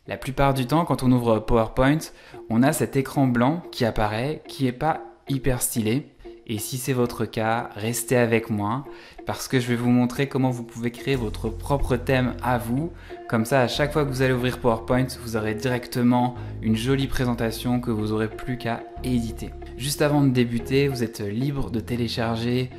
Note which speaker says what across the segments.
Speaker 1: La plupart du temps, quand on ouvre PowerPoint, on a cet écran blanc qui apparaît, qui n'est pas hyper stylé. Et si c'est votre cas, restez avec moi parce que je vais vous montrer comment vous pouvez créer votre propre thème à vous. Comme ça, à chaque fois que vous allez ouvrir PowerPoint, vous aurez directement une jolie présentation que vous n'aurez plus qu'à éditer. Juste avant de débuter, vous êtes libre de télécharger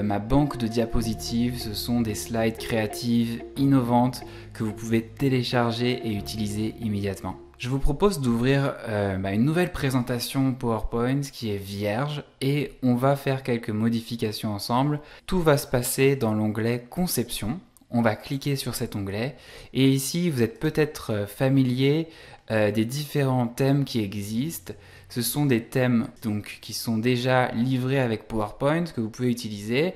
Speaker 1: ma banque de diapositives. Ce sont des slides créatives, innovantes, que vous pouvez télécharger et utiliser immédiatement. Je vous propose d'ouvrir une nouvelle présentation PowerPoint qui est vierge et on va faire quelques modifications ensemble. Tout va se passer dans l'onglet Conception. On va cliquer sur cet onglet et ici vous êtes peut-être familier des différents thèmes qui existent. Ce sont des thèmes donc, qui sont déjà livrés avec PowerPoint que vous pouvez utiliser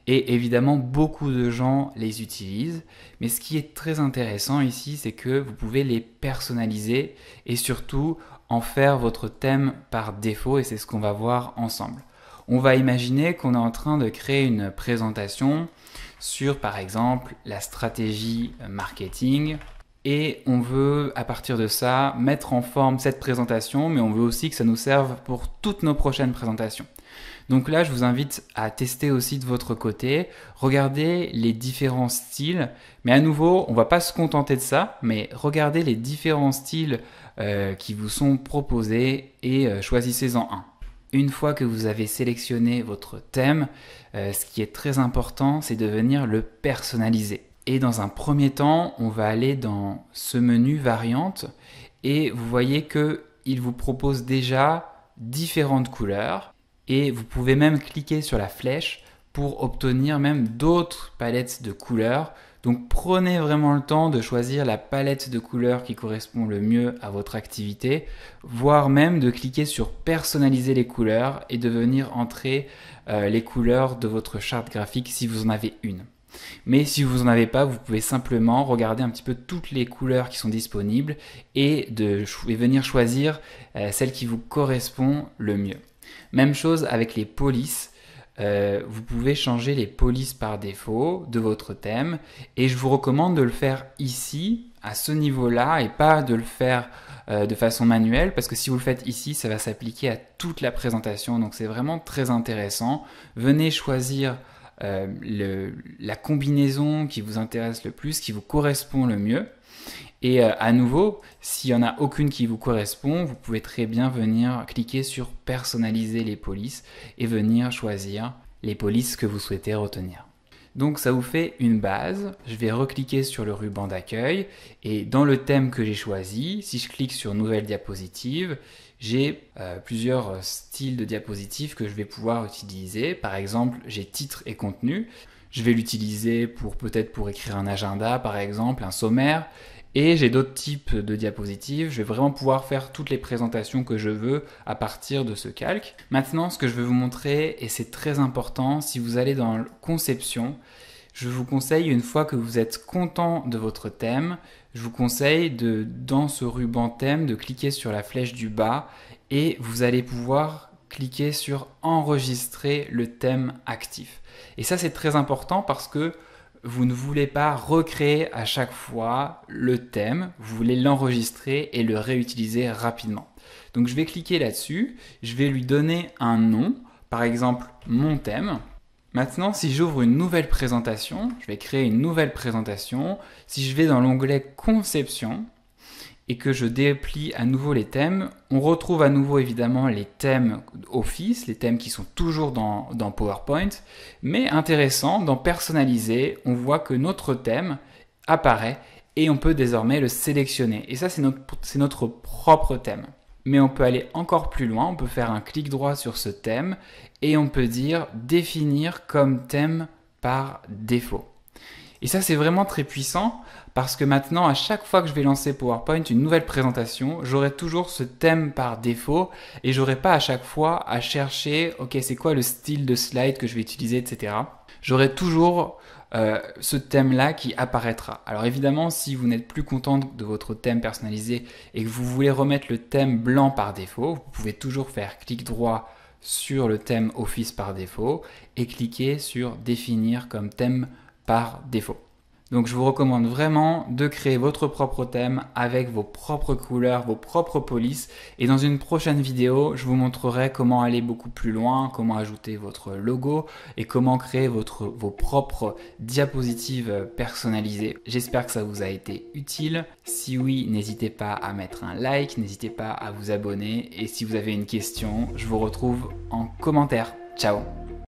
Speaker 1: et évidemment beaucoup de gens les utilisent. Mais ce qui est très intéressant ici, c'est que vous pouvez les personnaliser et surtout en faire votre thème par défaut et c'est ce qu'on va voir ensemble. On va imaginer qu'on est en train de créer une présentation sur par exemple la stratégie marketing. Et on veut, à partir de ça, mettre en forme cette présentation, mais on veut aussi que ça nous serve pour toutes nos prochaines présentations. Donc là, je vous invite à tester aussi de votre côté, regardez les différents styles, mais à nouveau, on ne va pas se contenter de ça, mais regardez les différents styles qui vous sont proposés et choisissez-en un. Une fois que vous avez sélectionné votre thème, ce qui est très important, c'est de venir le personnaliser. Et dans un premier temps, on va aller dans ce menu variante et vous voyez qu'il vous propose déjà différentes couleurs et vous pouvez même cliquer sur la flèche pour obtenir même d'autres palettes de couleurs. Donc prenez vraiment le temps de choisir la palette de couleurs qui correspond le mieux à votre activité, voire même de cliquer sur personnaliser les couleurs et de venir entrer les couleurs de votre charte graphique si vous en avez une. Mais si vous n'en avez pas, vous pouvez simplement regarder un petit peu toutes les couleurs qui sont disponibles et venir choisir celle qui vous correspond le mieux. Même chose avec les polices. Vous pouvez changer les polices par défaut de votre thème et je vous recommande de le faire ici, à ce niveau-là et pas de le faire de façon manuelle parce que si vous le faites ici, ça va s'appliquer à toute la présentation. Donc c'est vraiment très intéressant. Venez choisir la combinaison qui vous intéresse le plus, qui vous correspond le mieux. Et à nouveau, s'il n'y en a aucune qui vous correspond, vous pouvez très bien venir cliquer sur personnaliser les polices et venir choisir les polices que vous souhaitez retenir. Donc ça vous fait une base. Je vais recliquer sur le ruban d'accueil et dans le thème que j'ai choisi, si je clique sur nouvelle diapositive, j'ai plusieurs styles de diapositives que je vais pouvoir utiliser. Par exemple, j'ai titre et contenu. Je vais l'utiliser peut-être pour écrire un agenda, par exemple, un sommaire. Et j'ai d'autres types de diapositives. Je vais vraiment pouvoir faire toutes les présentations que je veux à partir de ce calque. Maintenant, ce que je vais vous montrer, et c'est très important, si vous allez dans conception, je vous conseille, une fois que vous êtes content de votre thème, je vous conseille dans ce ruban thème, de cliquer sur la flèche du bas et vous allez pouvoir cliquer sur enregistrer le thème actif. Et ça, c'est très important parce que vous ne voulez pas recréer à chaque fois le thème, vous voulez l'enregistrer et le réutiliser rapidement. Donc je vais cliquer là-dessus, je vais lui donner un nom, par exemple mon thème. Maintenant, si j'ouvre une nouvelle présentation, je vais créer une nouvelle présentation. Si je vais dans l'onglet Conception et que je déplie à nouveau les thèmes, on retrouve à nouveau évidemment les thèmes Office, les thèmes qui sont toujours dans PowerPoint. Mais intéressant, dans Personnaliser, on voit que notre thème apparaît et on peut désormais le sélectionner. Et ça, c'est notre propre thème. Mais on peut aller encore plus loin, on peut faire un clic droit sur ce thème et on peut dire définir comme thème par défaut. Et ça, c'est vraiment très puissant parce que maintenant, à chaque fois que je vais lancer PowerPoint, une nouvelle présentation, j'aurai toujours ce thème par défaut et j'aurai pas à chaque fois à chercher, ok, c'est quoi le style de slide que je vais utiliser, etc. J'aurai toujours ce thème-là qui apparaîtra. Alors évidemment, si vous n'êtes plus content de votre thème personnalisé et que vous voulez remettre le thème blanc par défaut, vous pouvez toujours faire clic droit sur le thème Office par défaut et cliquer sur définir comme thème par défaut. Donc je vous recommande vraiment de créer votre propre thème avec vos propres couleurs, vos propres polices. Et dans une prochaine vidéo, je vous montrerai comment aller beaucoup plus loin, comment ajouter votre logo et comment créer vos propres diapositives personnalisées. J'espère que ça vous a été utile. Si oui, n'hésitez pas à mettre un like, n'hésitez pas à vous abonner. Et si vous avez une question, je vous retrouve en commentaire. Ciao!